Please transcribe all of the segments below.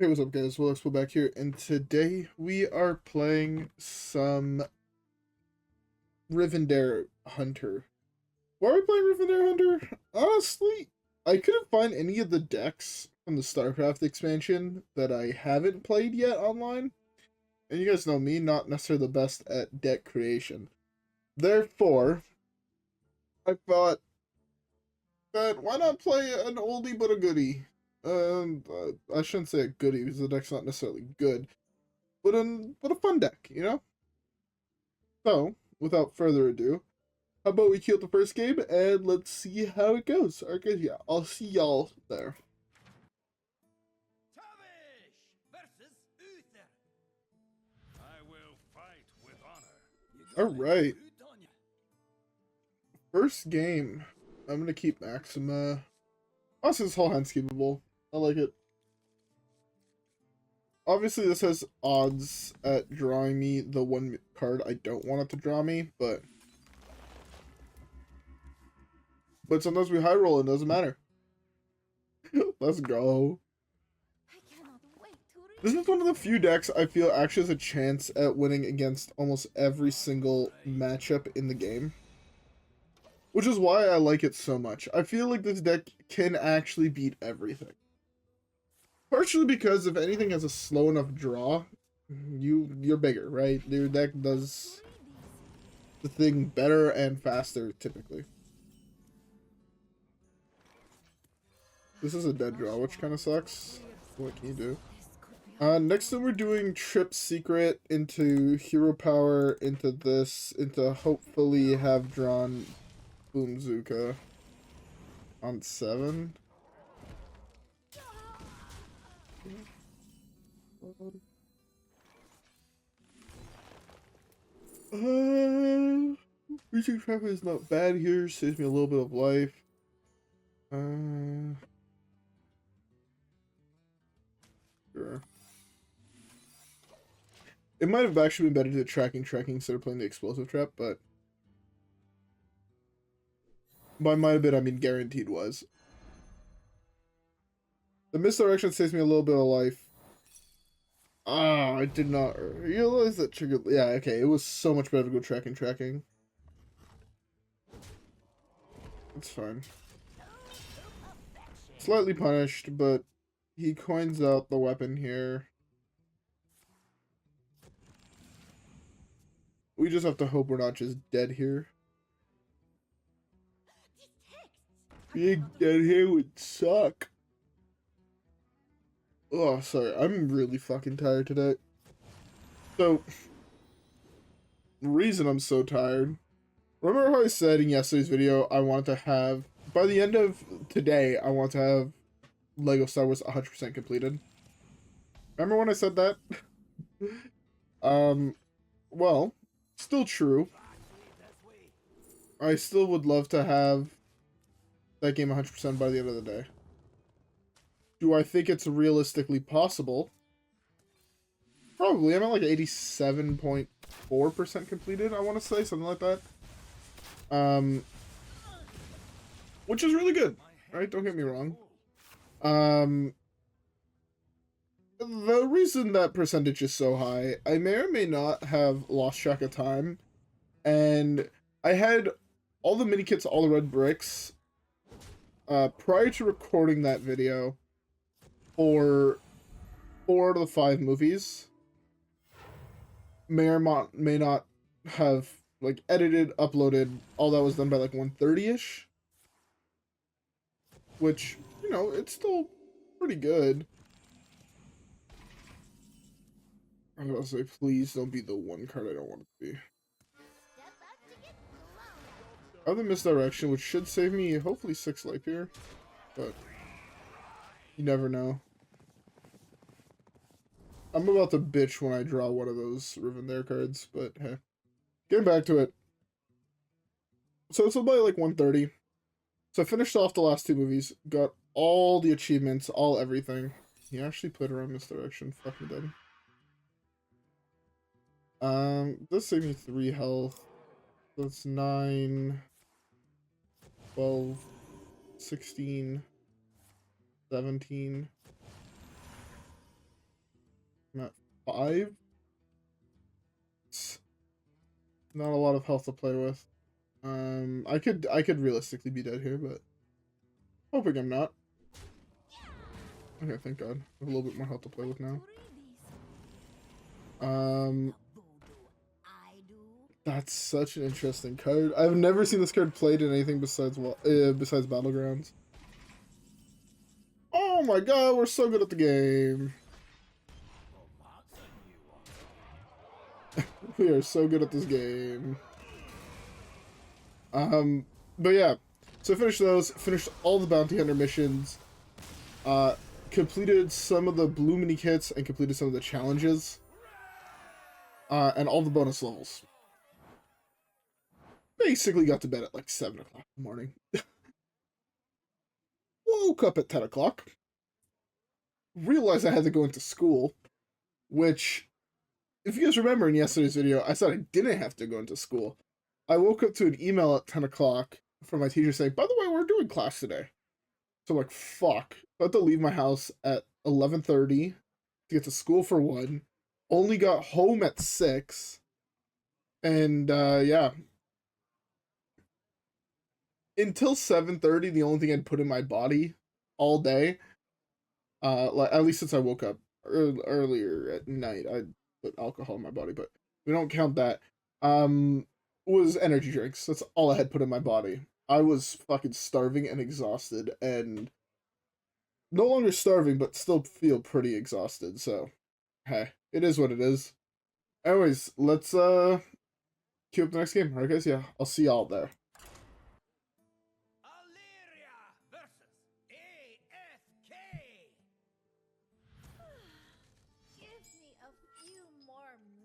Hey, what's up guys, WhirlXbow back here, and today we are playing some Rivendare Hunter. Why are we playing Rivendare Hunter? Honestly, I couldn't find any of the decks from the StarCraft expansion that I haven't played yet online. And you guys know me, not necessarily the best at deck creation. Therefore, I thought that why not play an oldie but a goodie? I shouldn't say a goodie because the deck's not necessarily good. But a fun deck, you know? So, without further ado, how about we queue up the first game and let's see how it goes. Okay, yeah, I'll see y'all there. Alright. First game. I'm gonna keep Maxima. Also, this whole hand's keepable. I like it. Obviously, this has odds at drawing me the one card I don't want it to draw me, but sometimes we high roll and it doesn't matter. Let's go. This is one of the few decks I feel actually has a chance at winning against almost every single matchup in the game. Which is why I like it so much. I feel like this deck can actually beat everything. Partially because if anything has a slow enough draw, you're bigger, right? Your deck does the thing better and faster, typically. This is a dead draw, which kind of sucks. What can you do? Next up we're doing Trip Secret into Hero Power, into this, into hopefully have drawn Boom-Zooka on 7. Reaching Trap is not bad here, saves me a little bit of life. Sure. It might have actually been better to tracking instead of playing the Explosive Trap, but by might have been, I mean guaranteed was. The misdirection saves me a little bit of life. Ah, I did not realize that triggered. Yeah, okay, it was so much better to go tracking. It's fine. Slightly punished, but he coins out the weapon here. We just have to hope we're not just dead here. Being dead here would suck. Oh, sorry. I'm really fucking tired today. So, the reason I'm so tired... Remember how I said in yesterday's video I want to have... By the end of today, I want to have LEGO Star Wars 100% completed. Remember when I said that? Well, still true. I still would love to have that game 100% by the end of the day. Do I think it's realistically possible? Probably. I'm at like 87.4% completed, I want to say. Something like that. Which is really good. Right? Don't get me wrong. The reason that percentage is so high, I may or may not have lost track of time. And I had all the mini kits, all the red bricks, prior to recording that video for 4 out of the 5 movies. May or may not have like edited, uploaded, all that was done by like 1:30ish. Which, you know, it's still pretty good. I was gonna say, please don't be the one card I don't want it to be. I have the misdirection, which should save me hopefully 6 life here, but you never know. I'm about to bitch when I draw one of those Rivendare cards, but hey. Getting back to it. So it's about like 1:30. So I finished off the last 2 movies, got all the achievements, all everything. He actually played around misdirection, fucking dead. This saved me 3 health. That's 9, 12, 16, 17. I'm at 5. Not a lot of health to play with. I could realistically be dead here, but hoping I'm not. Okay, thank God. I have a little bit more health to play with now. That's such an interesting card. I've never seen this card played in anything besides Battlegrounds. Oh my God, we're so good at the game. We are so good at this game. But yeah, so I finished those, finished all the bounty hunter missions, completed some of the blue mini kits, and completed some of the challenges, and all the bonus levels. Basically got to bed at like 7 o'clock in the morning. Woke up at 10 o'clock. Realized I had to go into school, which, if you guys remember in yesterday's video, I said I didn't have to go into school. I woke up to an email at 10 o'clock from my teacher saying, by the way, we're doing class today. So I'm like, fuck. I had to leave my house at 11:30 to get to school for 1. Only got home at 6. And, yeah. Until 7:30, the only thing I'd put in my body all day, like at least since I woke up earlier at night, I put alcohol in my body, but we don't count that. Was energy drinks. That's all I had put in my body. I was fucking starving and exhausted, and no longer starving, but still feel pretty exhausted. So, hey, it is what it is. Anyways, let's queue up the next game. Alright, guys. Yeah, I'll see y'all there.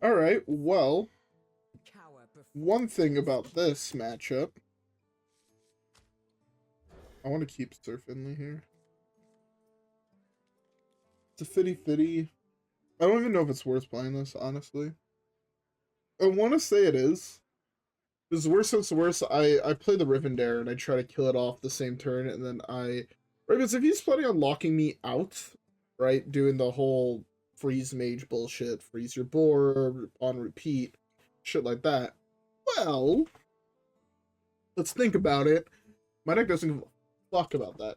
Alright, well, one thing about this matchup, I want to keep Sir Finley here. It's a fitty. I don't even know if it's worth playing this, honestly. I want to say it is. Because worse since worse, I play the Rivendare and I try to kill it off the same turn, and then right, because if he's planning on locking me out, right, doing the whole freeze mage bullshit, freeze your board on repeat, shit like that, well, let's think about it. My deck doesn't give a fuck about that.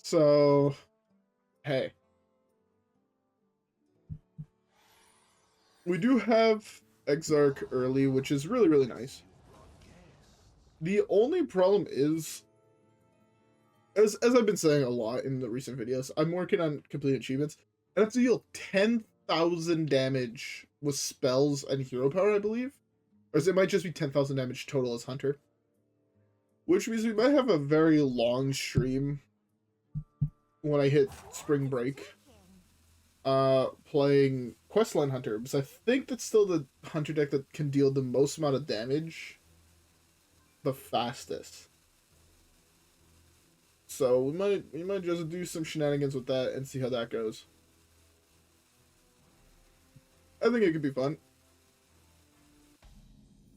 So, hey. We do have Exarch early, which is really, really nice. The only problem is, as I've been saying a lot in the recent videos, I'm working on complete achievements. I have to deal 10,000 damage with spells and hero power, I believe. Or it might just be 10,000 damage total as Hunter. Which means we might have a very long stream when I hit spring break. Playing Questline Hunter, because I think that's still the Hunter deck that can deal the most amount of damage the fastest. So we might just do some shenanigans with that and see how that goes. I think it could be fun.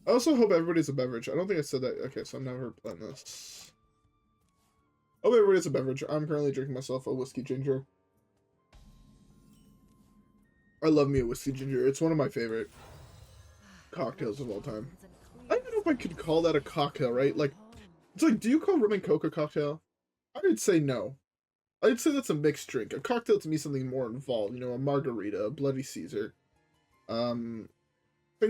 I also hope everybody's a beverage. I don't think I said that. Okay, so I'm never playing this. I hope everybody's a beverage. I'm currently drinking myself a whiskey ginger. I love me a whiskey ginger. It's one of my favorite cocktails of all time. I don't even know if I could call that a cocktail, right? Like, it's like, do you call rum and coke a cocktail? I would say no. I'd say that's a mixed drink. A cocktail to me is something more involved. You know, a margarita, a Bloody Caesar. Things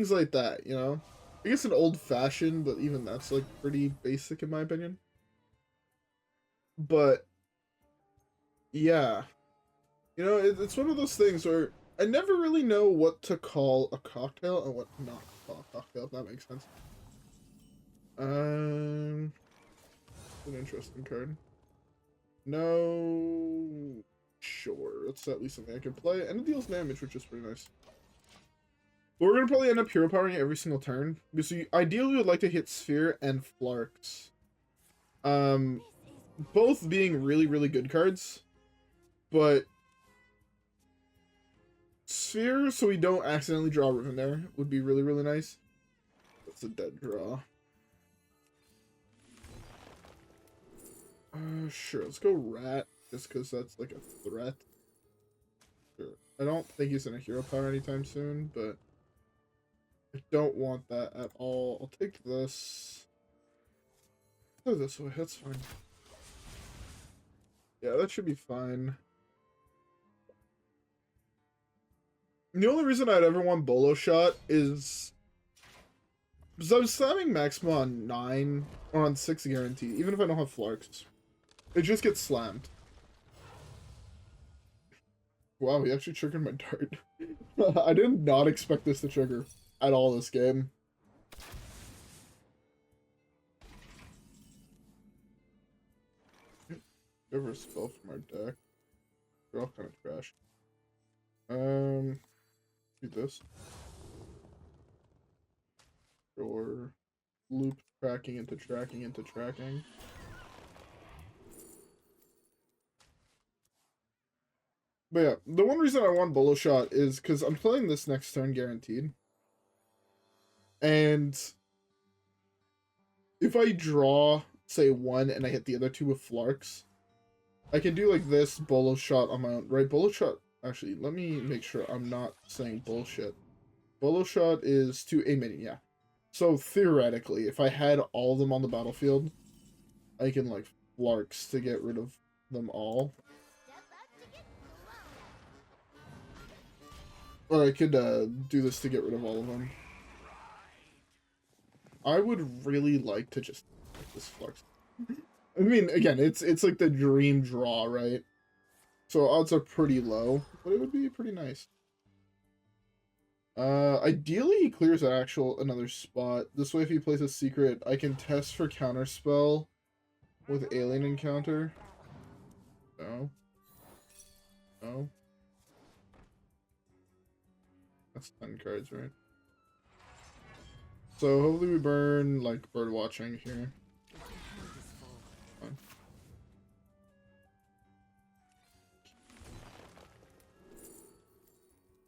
like that, you know? I guess an old-fashioned, but even that's, like, pretty basic in my opinion. But, yeah. You know, it's one of those things where I never really know what to call a cocktail and what not to call a cocktail, if that makes sense. An interesting card. No, sure, that's at least something I can play, and it deals damage, which is pretty nice. But we're gonna probably end up hero powering every single turn, because we ideally would like to hit Sphere and Flarks. Both being really, really good cards, but Sphere, so we don't accidentally draw Rivendare, would be really, really nice. That's a dead draw. Sure, let's go Rat, just because that's like a threat. Sure. I don't think he's in a hero power anytime soon, but I don't want that at all. I'll take this. Go this way, that's fine. Yeah, that should be fine. The only reason I'd ever want Bola Shot is because I was slamming Maxima on 9 or on 6 guaranteed, even if I don't have Flarks. It just gets slammed. Wow, he actually triggered my dart. I did not expect this to trigger at all this game. Give her a spell from our deck. They're all kind of trash. Do this. Or loop tracking into tracking into tracking. But yeah, the one reason I want Bola Shot is because I'm playing this next turn guaranteed. And if I draw, say, 1 and I hit the other 2 with Flarks, I can do like this Bola Shot on my own. Right, Bola Shot. Actually, let me make sure I'm not saying bullshit. Bola Shot is to a minion, yeah. So theoretically, if I had all of them on the battlefield, I can like Flarks to get rid of them all. Or I could do this to get rid of all of them. I would really like to just get this Flarks. I mean, again, it's like the dream draw, right? So odds are pretty low, but it would be pretty nice. Ideally he clears another spot. This way if he plays a secret, I can test for counterspell with alien encounter. No. No. That's 10 cards, right? So hopefully we burn like Birdwatching here. Fine.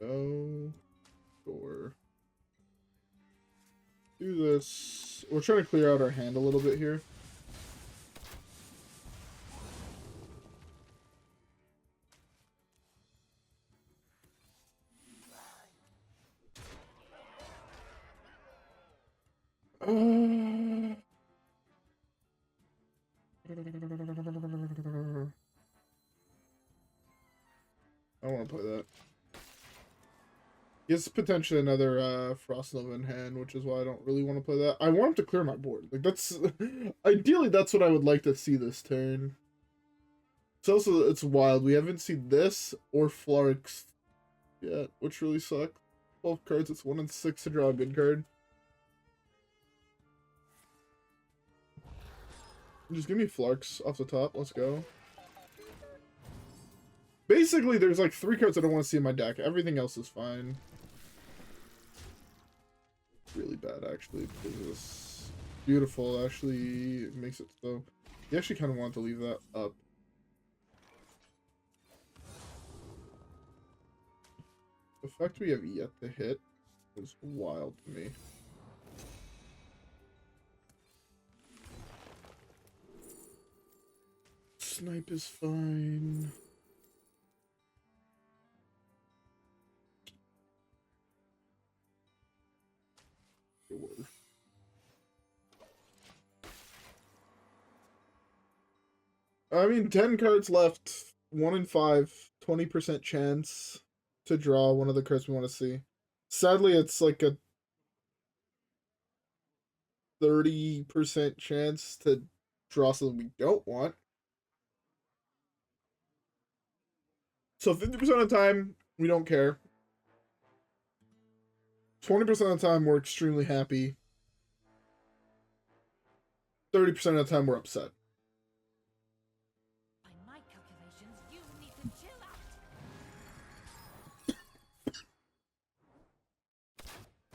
Go. Or do this. We're trying to clear out our hand a little bit here. I don't want to play that. He has potentially another Frost Nova in hand, which is why I don't really want to play that. I want him to clear my board. Like that's ideally that's what I would like to see this turn. It's wild. We haven't seen this or Flarks yet, which really sucks. 12 cards, it's 1 in 6 to draw a good card. Just give me Flarks off the top. Let's go. Basically, there's like 3 cards I don't want to see in my deck. Everything else is fine. Really bad, actually, because this beautiful actually makes it so. You actually kind of want to leave that up. The fact we have yet to hit is wild to me. Snipe is fine. I mean, 10 cards left. 1 in 5. 20% chance to draw one of the cards we want to see. Sadly, it's like a 30% chance to draw something we don't want. So 50% of the time, we don't care. 20% of the time, we're extremely happy. 30% of the time, we're upset. By my calculations, you need to chill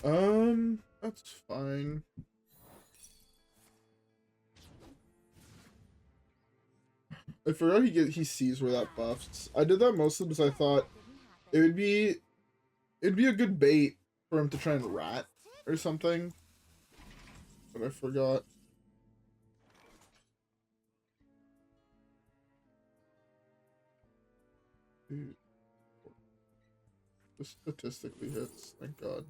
out. That's fine. I forgot he sees where that buffs. I did that mostly because I thought it'd be a good bait for him to try and rat or something. But I forgot. This statistically hits, thank God.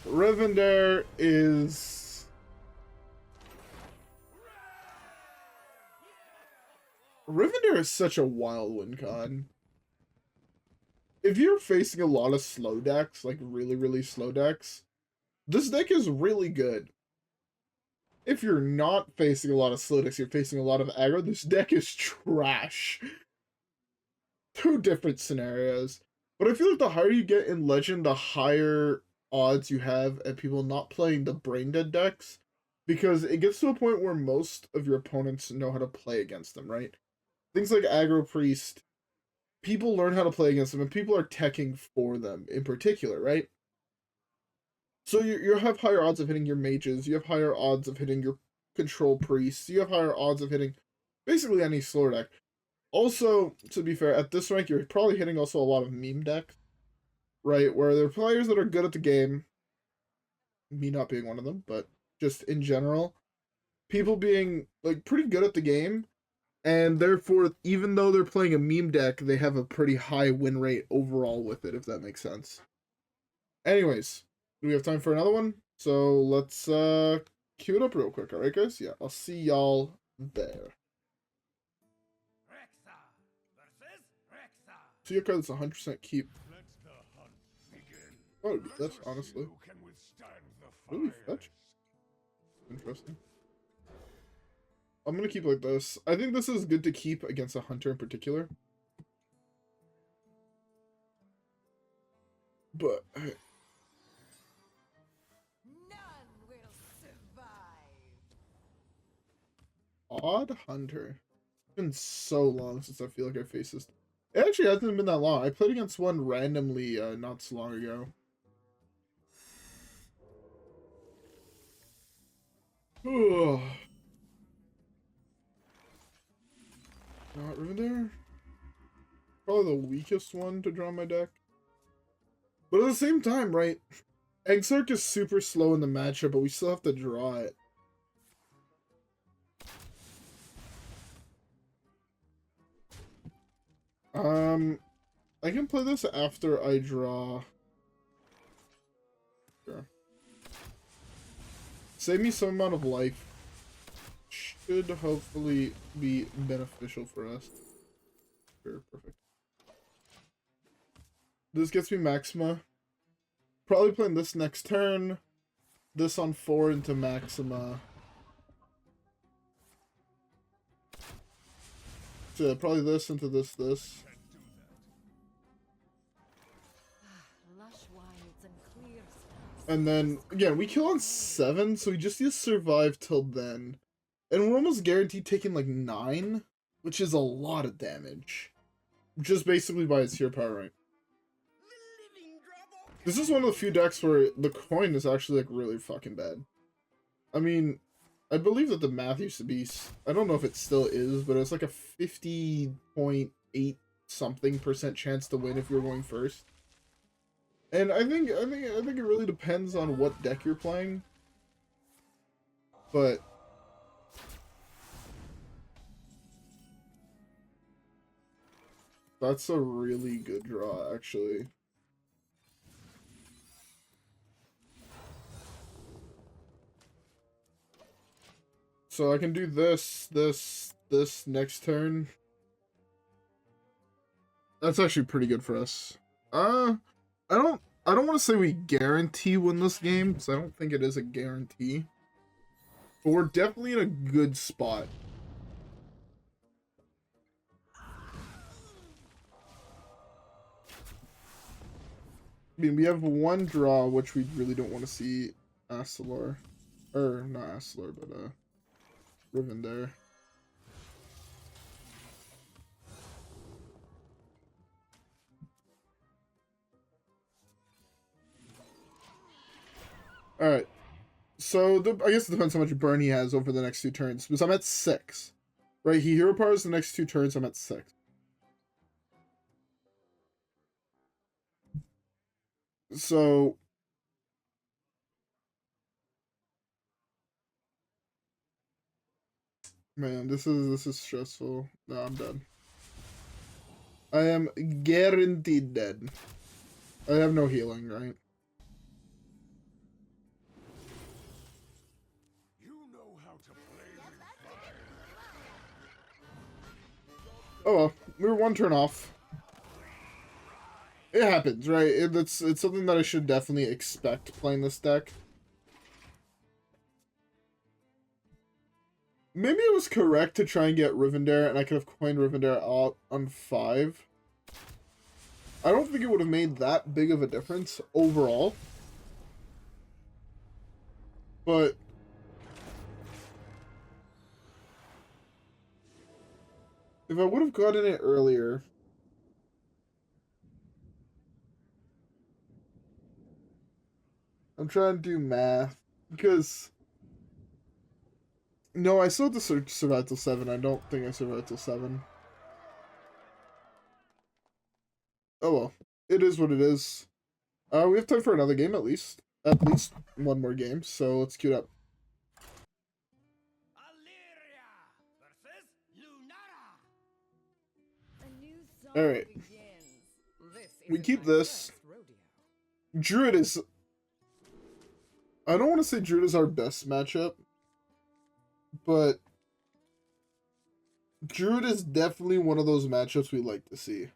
Rivendare is... Rivendare is such a wild win con. If you're facing a lot of slow decks, like really, really slow decks, this deck is really good. If you're not facing a lot of slow decks, you're facing a lot of aggro, this deck is trash. Two different scenarios. But I feel like the higher you get in Legend, the higher odds you have at people not playing the brain dead decks. Because it gets to a point where most of your opponents know how to play against them, right? Things like Aggro Priest, people learn how to play against them, and people are teching for them in particular, right? So you have higher odds of hitting your mages, you have higher odds of hitting your control priests, you have higher odds of hitting basically any slower deck. Also, to be fair, at this rank, you're probably hitting also a lot of meme decks, right? Where there are players that are good at the game, me not being one of them, but just in general, people being like pretty good at the game, and therefore, even though they're playing a meme deck, they have a pretty high win rate overall with it, if that makes sense. Anyways, do we have time for another one? So let's queue it up real quick, alright guys? Yeah, I'll see y'all there. See a card that's 100% keep. Oh, that's honestly really fetch. Interesting. I'm gonna keep like this. I think this is good to keep against a hunter in particular. But None will survive. odd hunter. It's been so long since I feel like I faced this. It actually hasn't been that long. I played against one randomly not so long ago. Not Rivendare. Probably the weakest one to draw my deck. But at the same time, right? Exarch is super slow in the matchup, but we still have to draw it. I can play this after I draw. Sure. Save me some amount of life. Should hopefully be beneficial for us. Sure, perfect. This gets me Maxima. Probably playing this next turn. This on 4 into Maxima. So probably this into this. And then, again, we kill on 7, so we just need to survive till then. And we're almost guaranteed taking like 9, which is a lot of damage. Just basically by its hero power rank. This is one of the few decks where the coin is actually like really fucking bad. I mean, I believe that the math used to be, I don't know if it still is, but it's like a 50.8 something % chance to win if you're going first. And I think it really depends on what deck you're playing. But that's a really good draw, actually. So I can do this next turn. That's actually pretty good for us. I don't want to say we guarantee win this game, because I don't think it is a guarantee. But we're definitely in a good spot. I mean, we have one draw, which we really don't want to see Astalor. Or, not Astalor, but, Rivendare. Alright. So, I guess it depends how much burn he has over the next 2 turns. Because I'm at 6. Right, he hero powers the next 2 turns, I'm at 6. So... Man, this is stressful. No, I'm done. I am guaranteed dead. I have no healing, right? Oh well, we were one turn off. It happens, right? It's something that I should definitely expect playing this deck. Maybe it was correct to try and get Rivendare, and I could have coined Rivendare out on 5. I don't think it would have made that big of a difference overall. But if I would have gotten it earlier... I'm trying to do math, because... No, I still have to survive till 7. I don't think I survived till 7. Oh well. It is what it is. We have time for another game at least. At least one more game, so let's queue it up. Alright. We keep this. Druid is... I don't want to say Druid is our best matchup, but Druid is definitely one of those matchups we like to see.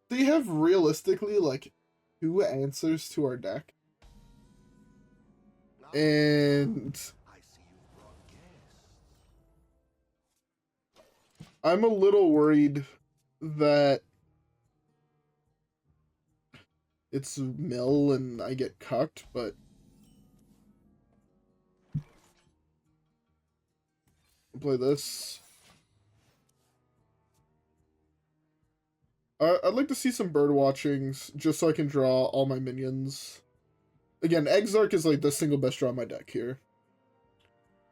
They have realistically like 2 answers to our deck. And I'm a little worried that it's mill and I get cucked, but I'll play this. I'd like to see some Birdwatchings just so I can draw all my minions. Again, Exarch is like the single best draw in my deck here.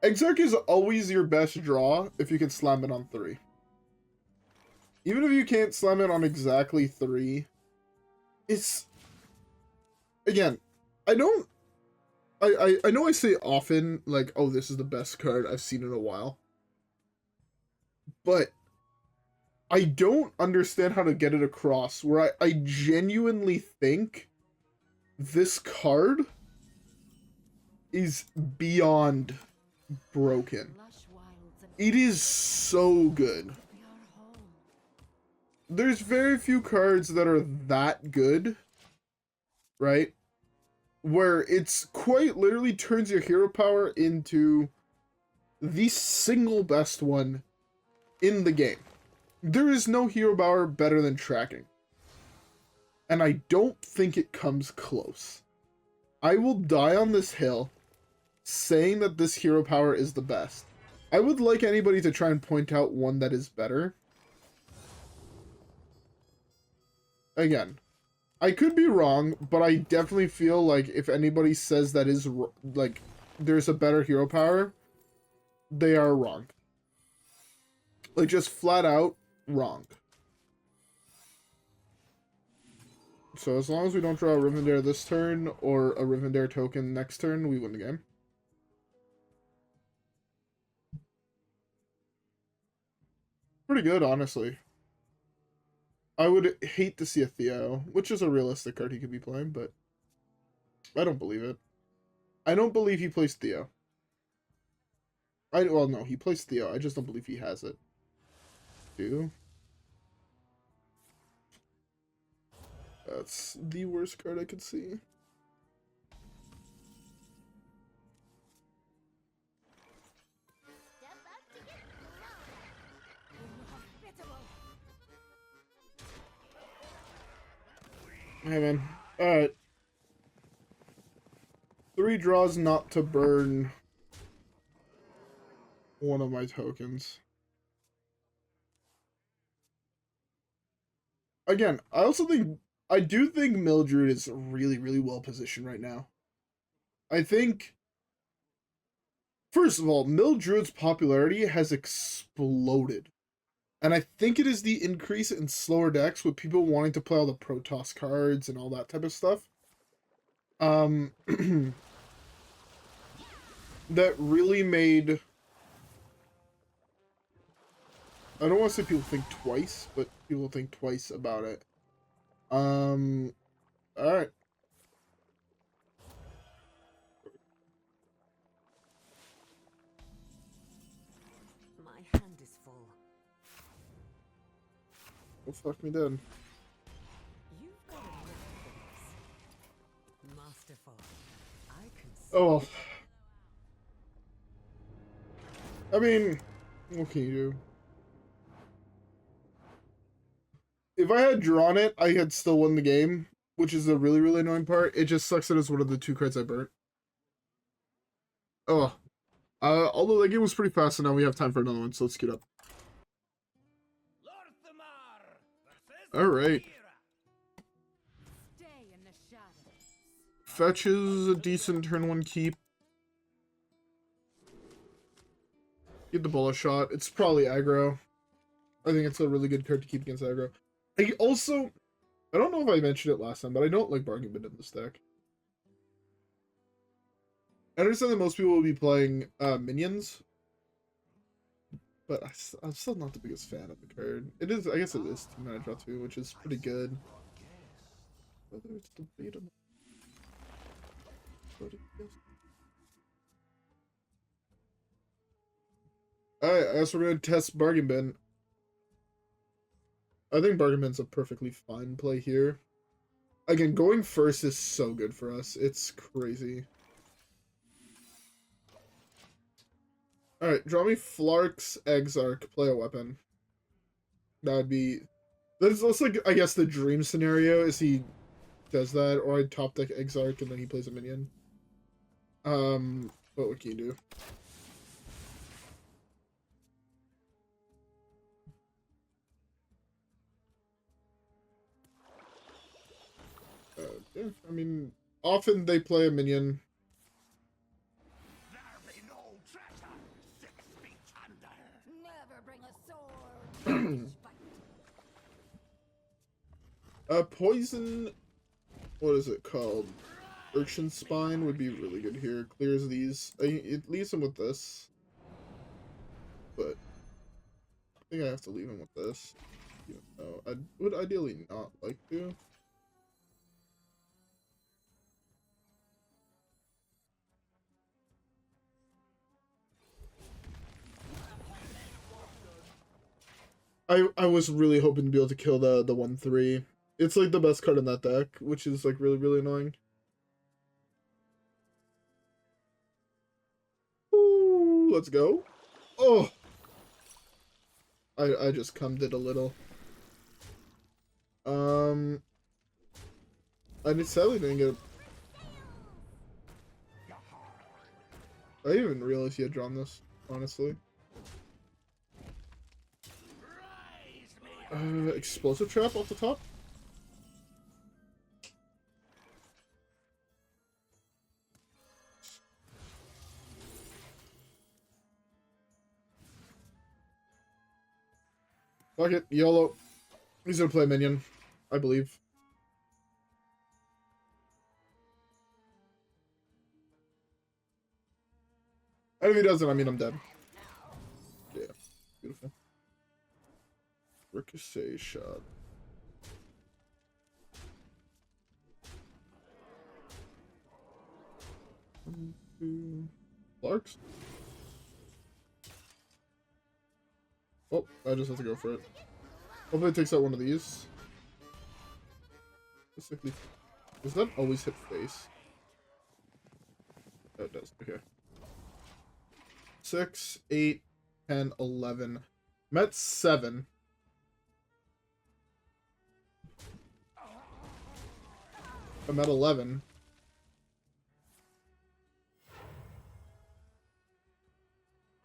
Exarch is always your best draw if you can slam it on 3. Even if you can't slam it on exactly 3, it's... Again, I know I say often, like, oh, this is the best card I've seen in a while. But I don't understand how to get it across, where I genuinely think this card is beyond broken. It is so good. There's very few cards that are that good, right? Where it's quite literally turns your hero power into the single best one in the game. There is no hero power better than tracking. And I don't think it comes close. I will die on this hill saying that this hero power is the best. I would like anybody to try and point out one that is better. Again, I could be wrong, but I definitely feel like if anybody says that is, like, there's a better hero power, they are wrong. Like, just flat out wrong. So as long as we don't draw a Rivendare this turn, or a Rivendare token next turn, we win the game. Pretty good, honestly. I would hate to see a Theo, which is a realistic card he could be playing, but I don't believe it. I don't believe he plays Theo. Well, no, he plays Theo. I just don't believe he has it. Two. That's the worst card I could see. Hey, man. Alright. 3 draws not to burn one of my tokens. Again, I do think Mildred is really, really well positioned right now. I think, first of all, Mildred's popularity has exploded. And I think it is the increase in slower decks with people wanting to play all the Protoss cards and all that type of stuff. that really made, I don't want to say people think twice, but people think twice about it. Alright. My hand is full. Oh, fuck me dead. You've got a knack for this. Masterful. I can see. Oh well. I mean, what can you do? If I had drawn it, I had still won the game, which is the really, really annoying part. It just sucks that it's one of the 2 cards I burnt. Oh. Although that game was pretty fast, and now we have time for another one, so let's get up. Alright. Stay in the shadows. Fetches a decent turn 1 keep. Get the Bola Shot. It's probably aggro. I think it's a really good card to keep against aggro. I don't know if I mentioned it last time, but I don't like Bargain Bin in this deck. I understand that most people will be playing minions, but I'm still not the biggest fan of the card. It is, I guess it is 2 mana draw 2, which is pretty good. Whether it's debatable. Alright, I guess we're gonna test Bargain Bin. I think Bargain Bin's a perfectly fine play here. Again, going first is so good for us. It's crazy. Alright, draw me Flark's Exarch, play a weapon. That's like, I guess, the dream scenario is he does that, or I top deck Exarch and then he plays a minion. But what can you do? Yeah, I mean, often they play a minion. Never bring a sword. Poison, what is it called? Urchin Spine would be really good here. Clears these. It leaves him with this. But I think I have to leave him with this. Even though I would ideally not like to. I was really hoping to be able to kill the 1/3. It's like the best card in that deck, which is like really, really annoying. Ooh, let's go. Oh, I just cummed it a little. I sadly didn't get. I didn't even realize he had drawn this, honestly. Explosive Trap off the top? Fuck it, YOLO. He's gonna play minion, I believe. And if he doesn't, I mean, I'm dead. Yeah, beautiful. Ricochet Shot. One, 2. Flarks? Oh, I just have to go for it. Hopefully it takes out one of these. Basically, does that always hit face? Oh, it does. Okay. 6, 8, 10, 11. I'm at 7. I'm at 11.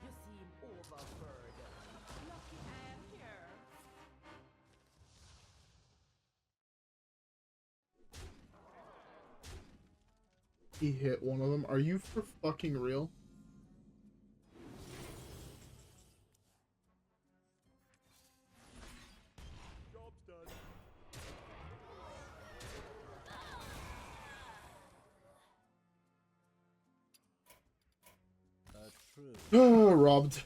You seem overburdened. Lucky I am here. He hit one of them. Are you for fucking real? Job's done. Robbed.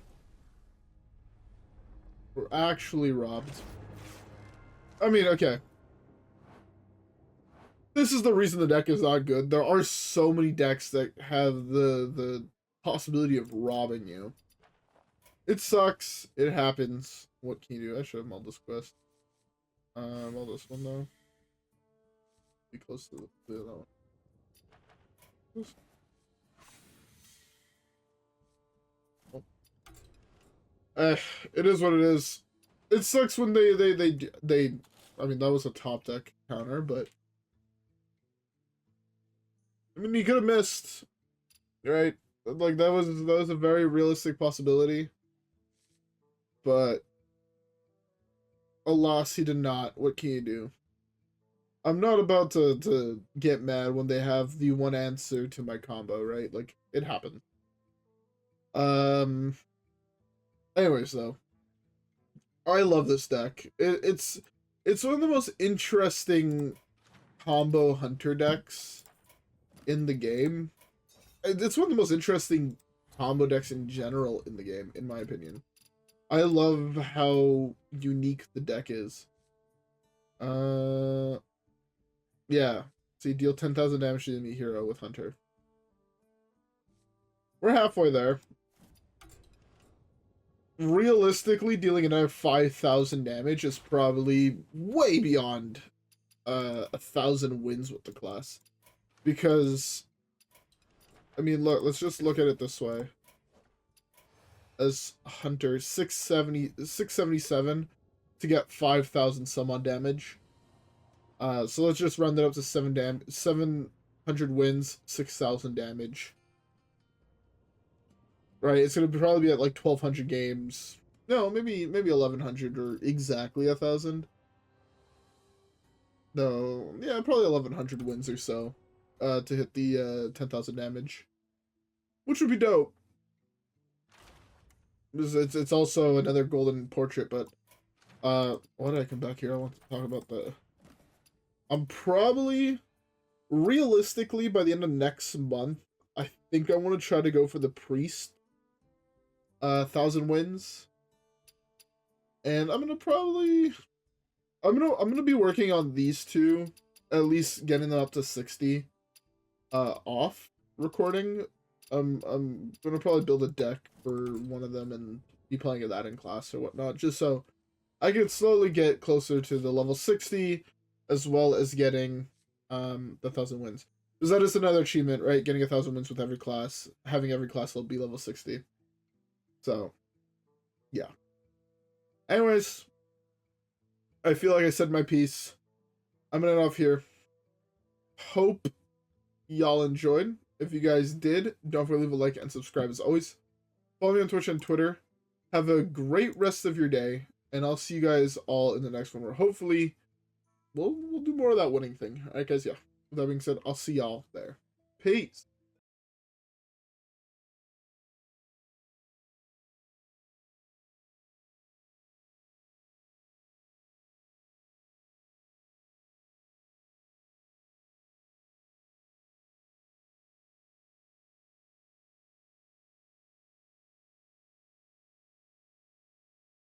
We're actually robbed. I mean, okay. This is the reason the deck is not good. There are so many decks that have the possibility of robbing you. It sucks. It happens. What can you do? I should have mulled this quest. Mull this one though. Be close to the other one. It is what it is. It sucks when they I mean, that was a top deck counter, but I mean, you could have missed, right? Like that was a very realistic possibility, but alas, he did not. What can you do? I'm not about to get mad when they have the one answer to my combo, right? Like it happened. Anyways, though, I love this deck. It's one of the most interesting combo hunter decks in the game. It's one of the most interesting combo decks in general in the game, in my opinion. I love how unique the deck is. Yeah. So you deal 10,000 damage to the enemy hero with Hunter. We're halfway there. Realistically, dealing another 5,000 damage is probably way beyond 1,000 wins with the class. Because, I mean, look, let's just look at it this way. As Hunter, 677 to get 5,000 summon damage. So let's just round that up to 700 wins, 6,000 damage. Right, it's gonna probably be at like 1,200 games. No, maybe 1,100 or exactly 1,000. No, yeah, probably 1,100 wins or so, to hit the 10,000 damage, which would be dope. It's also another golden portrait, but why did I come back here? I want to talk about I'm probably, realistically, by the end of next month, I think I want to try to go for the priest. 1,000 wins, and I'm gonna be working on these two, at least getting them up to 60 off recording. I'm gonna probably build a deck for one of them and be playing that in class or whatnot, just so I can slowly get closer to the level 60, as well as getting the 1,000 wins, because that is another achievement, right? Getting 1,000 wins with every class, having every class will be level 60. So, yeah. Anyways, I feel like I said my piece. I'm gonna end off here. Hope y'all enjoyed. If you guys did, don't forget to leave a like and subscribe as always. Follow me on Twitch and Twitter. Have a great rest of your day, and I'll see you guys all in the next one, where hopefully we'll do more of that winning thing. Alright guys, yeah. With that being said, I'll see y'all there. Peace.